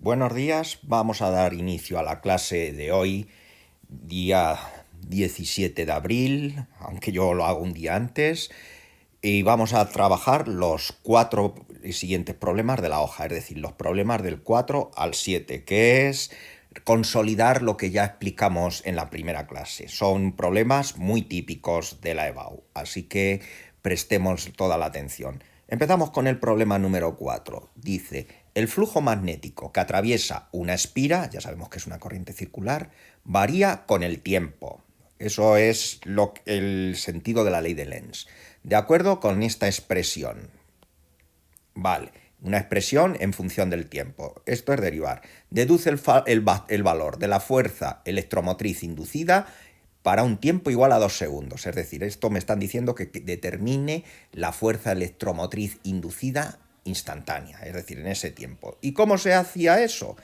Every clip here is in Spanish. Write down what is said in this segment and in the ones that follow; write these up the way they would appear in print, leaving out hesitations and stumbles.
Buenos días, vamos a dar inicio a la clase de hoy, día 17 de abril, aunque yo lo hago un día antes, y vamos a trabajar los cuatro siguientes problemas de la hoja, es decir, los problemas del 4 al 7, que es consolidar lo que ya explicamos en la primera clase. Son problemas muy típicos de la EBAU, así que prestemos toda la atención. Empezamos con el problema número 4. Dice, el flujo magnético que atraviesa una espira, ya sabemos que es una corriente circular, varía con el tiempo. Eso es el sentido de la ley de Lenz. De acuerdo con esta expresión. Vale, una expresión en función del tiempo. Esto es derivar. Deduce el valor de la fuerza electromotriz inducida para un tiempo igual a 2 segundos. Es decir, esto me están diciendo que determine la fuerza electromotriz inducida instantánea, es decir, en ese tiempo. ¿Y cómo se hacía eso?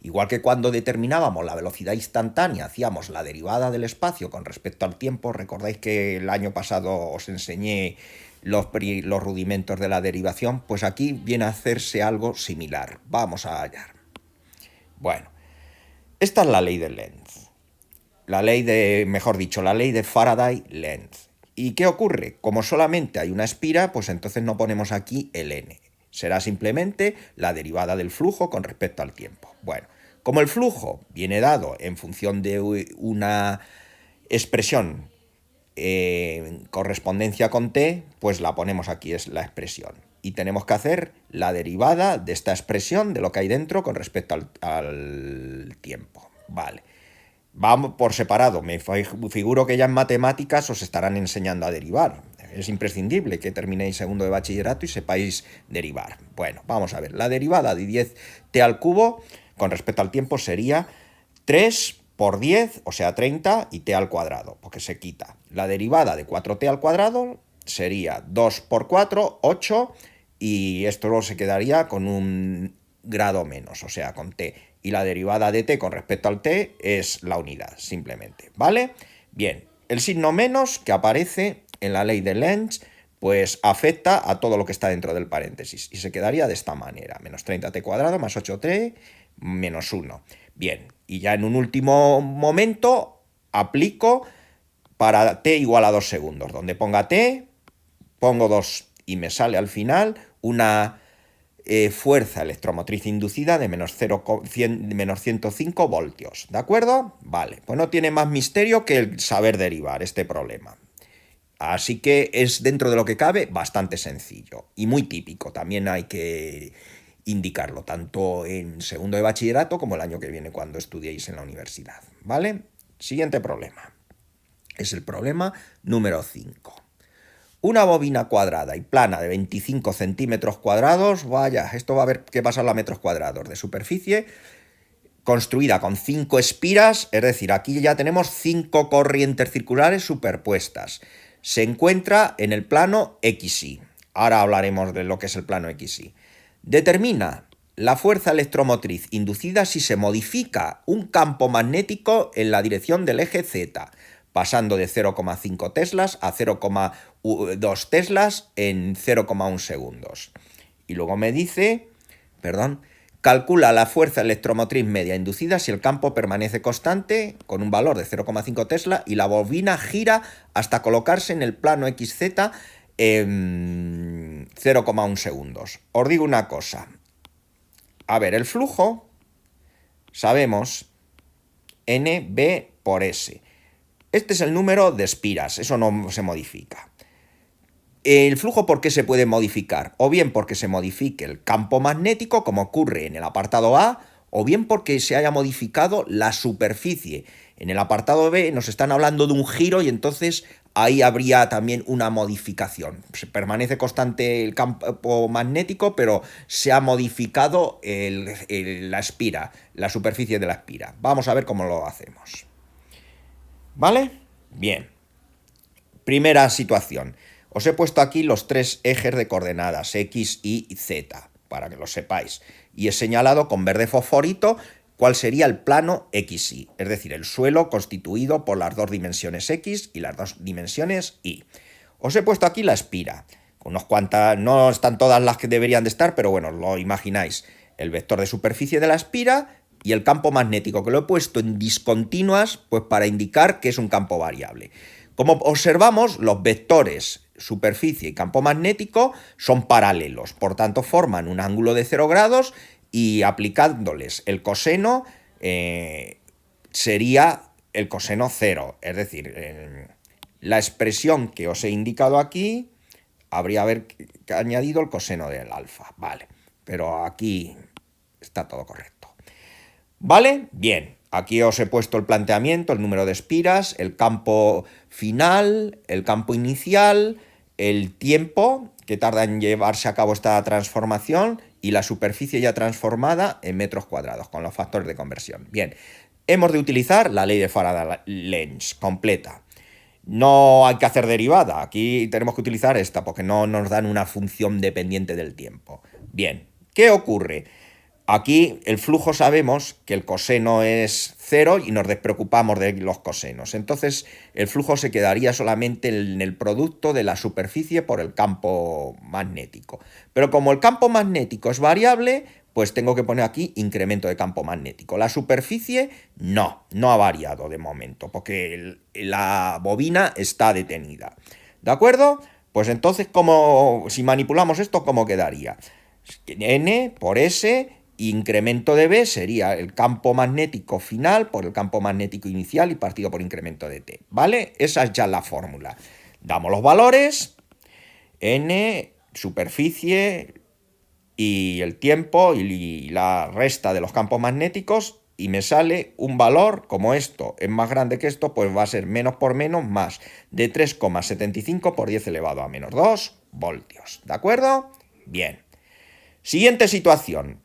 Igual que cuando determinábamos la velocidad instantánea, hacíamos la derivada del espacio con respecto al tiempo. Recordáis que el año pasado os enseñé los rudimentos de la derivación, pues aquí viene a hacerse algo similar. Vamos a hallar. Bueno, esta es la ley de Lenz. La ley de Faraday-Lenz. ¿Y qué ocurre? Como solamente hay una espira, pues entonces no ponemos aquí el n. Será simplemente la derivada del flujo con respecto al tiempo. Bueno, como el flujo viene dado en función de una expresión en correspondencia con t, pues la ponemos aquí, es la expresión. Y tenemos que hacer la derivada de esta expresión, de lo que hay dentro, con respecto al tiempo. Vale. Vamos por separado. Me figuro que ya en matemáticas os estarán enseñando a derivar. Es imprescindible que terminéis segundo de bachillerato y sepáis derivar. Bueno, vamos a ver. La derivada de 10t al cubo con respecto al tiempo sería 3 por 10, o sea 30, y t al cuadrado, porque se quita. La derivada de 4t al cuadrado sería 2 por 4, 8, y esto se quedaría con un grado menos, o sea, con t. Y la derivada de t con respecto al t es la unidad, simplemente, ¿vale? Bien, el signo menos que aparece en la ley de Lenz, pues afecta a todo lo que está dentro del paréntesis, y se quedaría de esta manera, menos 30t cuadrado más 8t menos 1. Bien, y ya en un último momento aplico para t igual a 2 segundos, donde ponga t, pongo 2 y me sale al final una fuerza electromotriz inducida de menos 105 voltios. ¿De acuerdo? Vale, pues no tiene más misterio que el saber derivar este problema. Así que es, dentro de lo que cabe, bastante sencillo y muy típico. También hay que indicarlo, tanto en segundo de bachillerato como el año que viene cuando estudiéis en la universidad. ¿Vale? Siguiente problema. Es el problema número 5. Una bobina cuadrada y plana de 25 centímetros cuadrados, vaya, esto va a haber que pasarlo a metros cuadrados de superficie, construida con 5 espiras, es decir, aquí ya tenemos 5 corrientes circulares superpuestas. Se encuentra en el plano XY. Ahora hablaremos de lo que es el plano XY. Determina la fuerza electromotriz inducida si se modifica un campo magnético en la dirección del eje Z, pasando de 0,5 teslas a 0,2 teslas en 0,1 segundos. Y luego me dice, calcula la fuerza electromotriz media inducida si el campo permanece constante con un valor de 0,5 tesla y la bobina gira hasta colocarse en el plano XZ en 0,1 segundos. Os digo una cosa. A ver, el flujo, sabemos, NB por S. Este es el número de espiras, eso no se modifica. ¿El flujo por qué se puede modificar? O bien porque se modifique el campo magnético, como ocurre en el apartado A, o bien porque se haya modificado la superficie. En el apartado B nos están hablando de un giro y entonces ahí habría también una modificación. Se permanece constante el campo magnético, pero se ha modificado la espira, la superficie de la espira. Vamos a ver cómo lo hacemos. ¿Vale? Bien. Primera situación. Os he puesto aquí los 3 ejes de coordenadas, X, Y y Z, para que lo sepáis. Y he señalado con verde fosforito cuál sería el plano XY, es decir, el suelo constituido por las 2 dimensiones X y las 2 dimensiones Y. Os he puesto aquí la espira. Unos cuantas, no están todas las que deberían de estar, pero bueno, lo imagináis. el vector de superficie de la espira y el campo magnético, que lo he puesto en discontinuas pues para indicar que es un campo variable. Como observamos, los vectores superficie y campo magnético son paralelos, por tanto forman un ángulo de 0 grados y aplicándoles el coseno sería el coseno 0, es decir, la expresión que os he indicado aquí habría haber añadido el coseno del alfa, vale, pero aquí está todo correcto. ¿Vale? Bien, aquí os he puesto el planteamiento, el número de espiras, el campo final, el campo inicial, el tiempo que tarda en llevarse a cabo esta transformación y la superficie ya transformada en metros cuadrados con los factores de conversión. Bien, hemos de utilizar la ley de Faraday-Lenz completa. No hay que hacer derivada, aquí tenemos que utilizar esta porque no nos dan una función dependiente del tiempo. Bien, ¿qué ocurre? Aquí el flujo sabemos que el coseno es 0 y nos despreocupamos de los cosenos. Entonces el flujo se quedaría solamente en el producto de la superficie por el campo magnético. Pero como el campo magnético es variable, pues tengo que poner aquí incremento de campo magnético. La superficie no ha variado de momento, porque la bobina está detenida. ¿De acuerdo? Pues entonces, si manipulamos esto, ¿cómo quedaría? N por S, incremento de B sería el campo magnético final por el campo magnético inicial y partido por incremento de T. ¿Vale? Esa es ya la fórmula. Damos los valores, N, superficie y el tiempo y la resta de los campos magnéticos y me sale un valor, como esto es más grande que esto, pues va a ser menos por menos más de 3,75 por 10 elevado a menos 2 voltios. ¿De acuerdo? Bien. Siguiente situación.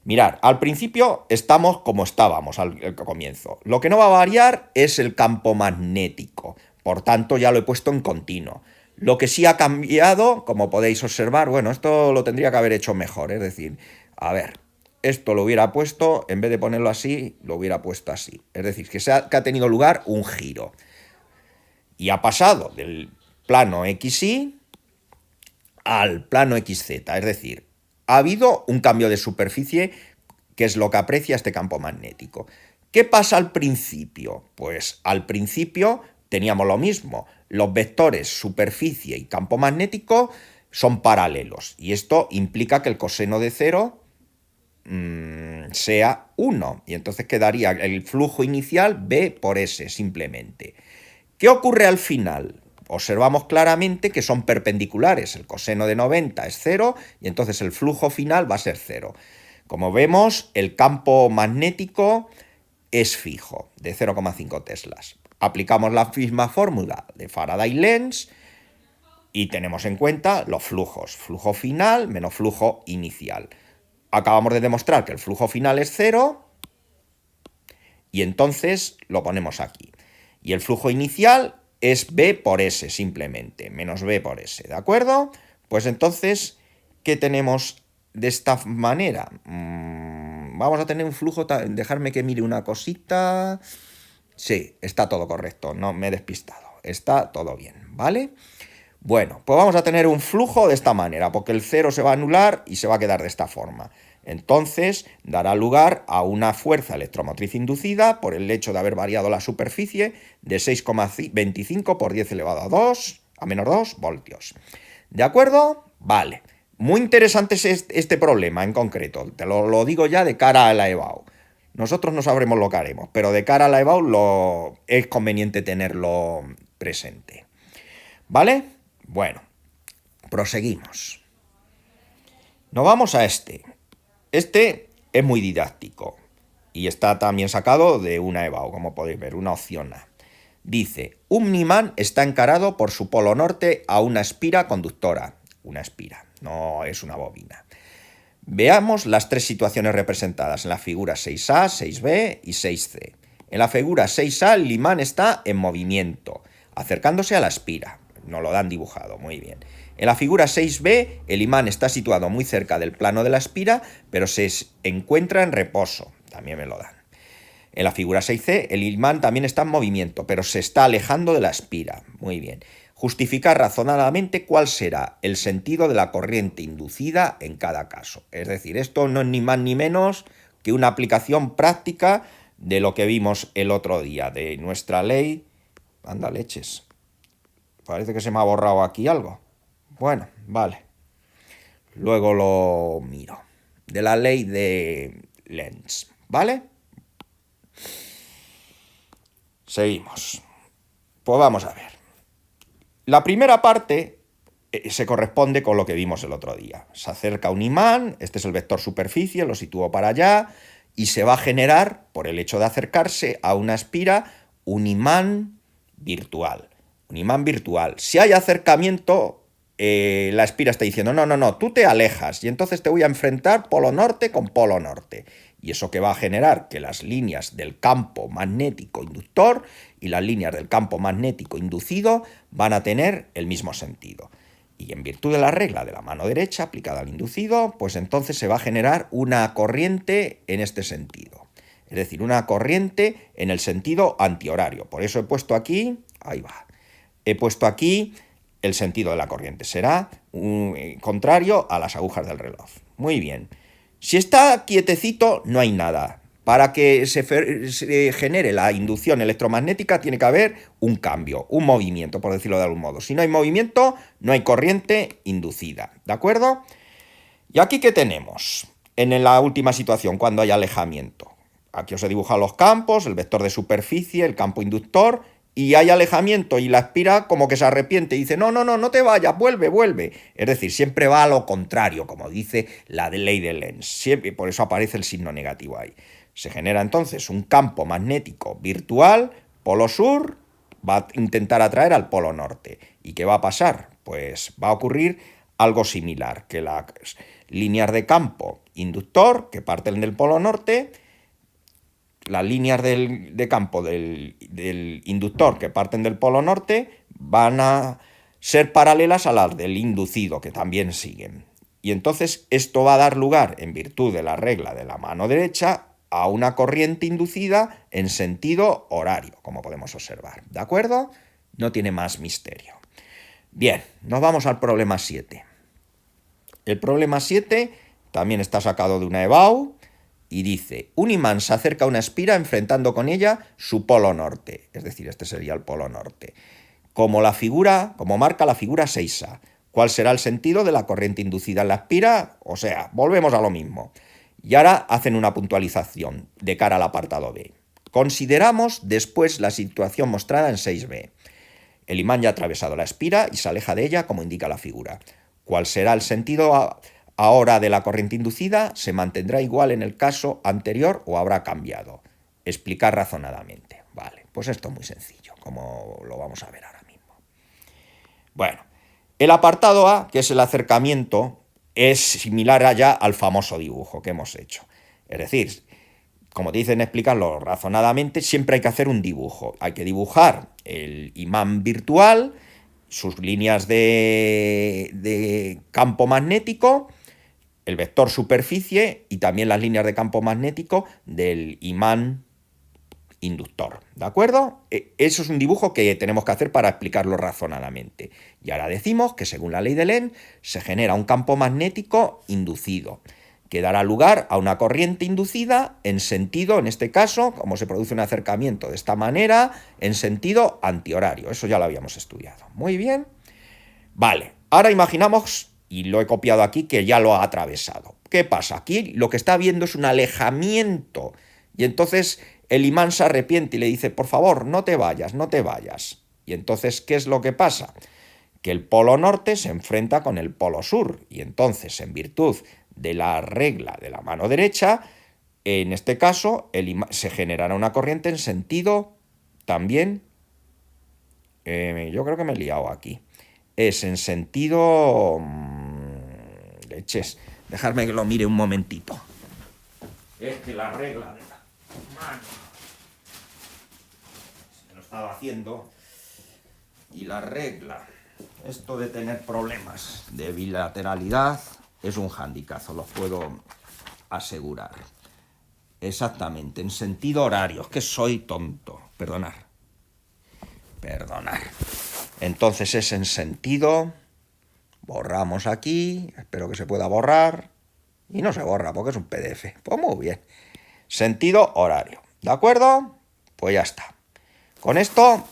Mirad, al principio estamos como estábamos al comienzo. Lo que no va a variar es el campo magnético. Por tanto, ya lo he puesto en continuo. Lo que sí ha cambiado, como podéis observar, bueno, esto lo tendría que haber hecho mejor. Es decir, a ver, esto lo hubiera puesto, en vez de ponerlo así, lo hubiera puesto así. Es decir, que ha tenido lugar un giro. Y ha pasado del plano XY al plano XZ. Es decir, ha habido un cambio de superficie, que es lo que aprecia este campo magnético. ¿Qué pasa al principio? Pues al principio teníamos lo mismo. Los vectores superficie y campo magnético son paralelos. Y esto implica que el coseno de 0 sea 1. Y entonces quedaría el flujo inicial B por S, simplemente. ¿Qué ocurre al final? Observamos claramente que son perpendiculares. El coseno de 90 es 0 y entonces el flujo final va a ser 0. Como vemos, el campo magnético es fijo, de 0,5 teslas. Aplicamos la misma fórmula de Faraday-Lenz y tenemos en cuenta los flujos. Flujo final menos flujo inicial. Acabamos de demostrar que el flujo final es 0 y entonces lo ponemos aquí. Y el flujo inicial es B por S, simplemente, menos B por S, ¿de acuerdo? Pues entonces, ¿qué tenemos de esta manera? Vamos a tener un flujo, dejarme que mire una cosita. Sí, está todo correcto, no me he despistado, está todo bien, ¿vale? Bueno, pues vamos a tener un flujo de esta manera, porque el 0 se va a anular y se va a quedar de esta forma. Entonces, dará lugar a una fuerza electromotriz inducida por el hecho de haber variado la superficie de 6,25 por 10 elevado a menos 2 voltios. ¿De acuerdo? Vale. Muy interesante es este problema en concreto. Te lo digo ya de cara a la EBAU. Nosotros no sabremos lo que haremos, pero de cara a la EBAU es conveniente tenerlo presente. ¿Vale? Bueno, proseguimos. Nos vamos a este. Este es muy didáctico y está también sacado de una EBAU, como podéis ver, una opción A. Dice, un imán está encarado por su polo norte a una espira conductora. Una espira, no es una bobina. Veamos las tres situaciones representadas en la figura 6A, 6B y 6C. En la figura 6A el imán está en movimiento, acercándose a la espira. Nos lo dan dibujado, muy bien. En la figura 6B, el imán está situado muy cerca del plano de la espira, pero se encuentra en reposo. También me lo dan. En la figura 6C, el imán también está en movimiento, pero se está alejando de la espira. Muy bien. Justificar razonadamente cuál será el sentido de la corriente inducida en cada caso. Es decir, esto no es ni más ni menos que una aplicación práctica de lo que vimos el otro día, de nuestra ley. Anda leches. Parece que se me ha borrado aquí algo. Bueno, vale. Luego lo miro. De la ley de Lenz, ¿vale? Seguimos. Pues vamos a ver. La primera parte se corresponde con lo que vimos el otro día. Se acerca un imán, este es el vector superficie, lo sitúo para allá, y se va a generar, por el hecho de acercarse a una espira, un imán virtual. Un imán virtual. Si hay acercamiento, la espira está diciendo, no, tú te alejas, y entonces te voy a enfrentar polo norte con polo norte. Y eso que va a generar que las líneas del campo magnético inductor y las líneas del campo magnético inducido van a tener el mismo sentido. Y en virtud de la regla de la mano derecha aplicada al inducido, pues entonces se va a generar una corriente en este sentido. Es decir, una corriente en el sentido antihorario. Por eso he puesto aquí, ahí va, he puesto aquí el sentido de la corriente. Será contrario a las agujas del reloj. Muy bien. Si está quietecito, no hay nada. Para que se genere la inducción electromagnética tiene que haber un cambio, un movimiento, por decirlo de algún modo. Si no hay movimiento, no hay corriente inducida, ¿de acuerdo? ¿Y aquí qué tenemos? En la última situación, cuando hay alejamiento. Aquí os he dibujado los campos, el vector de superficie, el campo inductor, y hay alejamiento y la espira como que se arrepiente y dice, no te vayas, vuelve. Es decir, siempre va a lo contrario, como dice la ley de Lenz. Siempre, por eso aparece el signo negativo ahí. Se genera entonces un campo magnético virtual, polo sur, va a intentar atraer al polo norte. ¿Y qué va a pasar? Pues va a ocurrir algo similar, que las líneas de campo inductor que parten del polo norte, las líneas de campo del inductor que parten del polo norte van a ser paralelas a las del inducido, que también siguen. Y entonces esto va a dar lugar, en virtud de la regla de la mano derecha, a una corriente inducida en sentido horario, como podemos observar. ¿De acuerdo? No tiene más misterio. Bien, nos vamos al problema 7. El problema 7 también está sacado de una EBAU y dice, un imán se acerca a una espira enfrentando con ella su polo norte, es decir, este sería el polo norte. Como marca la figura 6A, ¿cuál será el sentido de la corriente inducida en la espira? O sea, volvemos a lo mismo. Y ahora hacen una puntualización de cara al apartado B. Consideramos después la situación mostrada en 6B. El imán ya ha atravesado la espira y se aleja de ella como indica la figura. ¿Cuál será el sentido ahora de la corriente inducida? ¿Se mantendrá igual en el caso anterior o habrá cambiado? Explicar razonadamente. Vale, pues esto es muy sencillo, como lo vamos a ver ahora mismo. Bueno, el apartado A, que es el acercamiento, es similar allá al famoso dibujo que hemos hecho. Es decir, como te dicen explicarlo razonadamente, siempre hay que hacer un dibujo. Hay que dibujar el imán virtual, sus líneas de campo magnético, el vector superficie y también las líneas de campo magnético del imán inductor, ¿de acuerdo? Eso es un dibujo que tenemos que hacer para explicarlo razonadamente. Y ahora decimos que según la ley de Lenz se genera un campo magnético inducido, que dará lugar a una corriente inducida en sentido, en este caso, como se produce un acercamiento de esta manera, en sentido antihorario. Eso ya lo habíamos estudiado. Muy bien. Vale, ahora imaginamos, y lo he copiado aquí, que ya lo ha atravesado. ¿Qué pasa? Aquí lo que está viendo es un alejamiento. Y entonces el imán se arrepiente y le dice, por favor, no te vayas. Y entonces, ¿qué es lo que pasa? Que el polo norte se enfrenta con el polo sur. Y entonces, en virtud de la regla de la mano derecha, en este caso, se generará una corriente en sentido también, yo creo que me he liado aquí, es en sentido, leches, dejadme que lo mire un momentito. Es que la regla de la mano se lo estaba haciendo y la regla, esto de tener problemas de bilateralidad es un hándicap, os lo puedo asegurar. Exactamente, en sentido horario, es que soy tonto. Perdonar. Entonces es en sentido, borramos aquí, espero que se pueda borrar, y no se borra porque es un PDF. Pues muy bien. Sentido horario, ¿de acuerdo? Pues ya está. Con esto,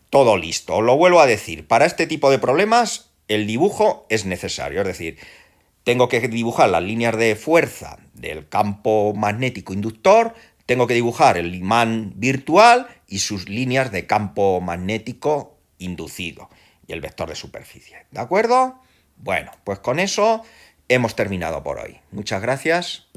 todo listo. Os lo vuelvo a decir, para este tipo de problemas, el dibujo es necesario, es decir, tengo que dibujar las líneas de fuerza del campo magnético inductor, tengo que dibujar el imán virtual y sus líneas de campo magnético inducido y el vector de superficie. ¿De acuerdo? Bueno, pues con eso hemos terminado por hoy. Muchas gracias.